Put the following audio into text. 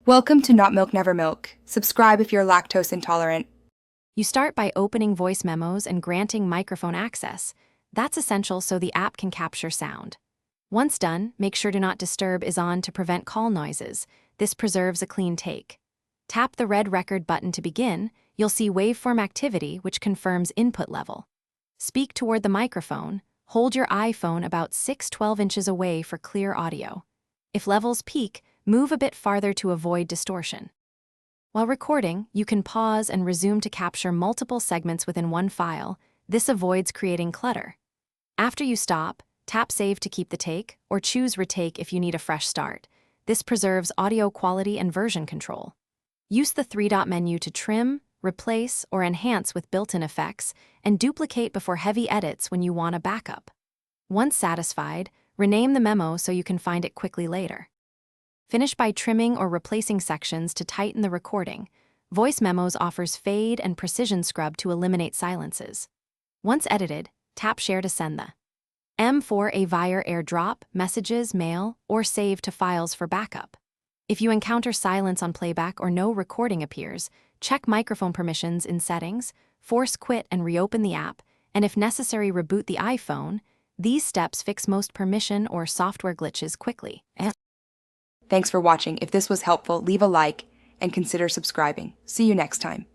Welcome to Not Milk Never Milk. Subscribe if you're lactose intolerant. You start by opening voice memos and granting microphone access. That's essential so the app can capture sound. Once done, make sure Do Not Disturb is on to prevent call noises. This preserves a clean take. Tap the red record button to begin. You'll see waveform activity, which confirms input level. Speak toward the microphone. Hold your iPhone about 6-12 inches away for clear audio. If levels peak, move a bit farther to avoid distortion. While recording, you can pause and resume to capture multiple segments within one file. This avoids creating clutter. After you stop, tap Save to keep the take, or choose Retake if you need a fresh start. This preserves audio quality and version control. Use the three-dot menu to trim, replace, or enhance with built-in effects, and duplicate before heavy edits when you want a backup. Once satisfied, rename the memo so you can find it quickly later. Finish by trimming or replacing sections to tighten the recording. Voice Memos offers fade and precision scrub to eliminate silences. Once edited, tap Share to send the M4A via AirDrop, messages, mail, or save to files for backup. If you encounter silence on playback or no recording appears, check microphone permissions in Settings, force quit and reopen the app, and if necessary reboot the iPhone. These steps fix most permission or software glitches quickly. Thanks for watching. If this was helpful, leave a like and consider subscribing. See you next time.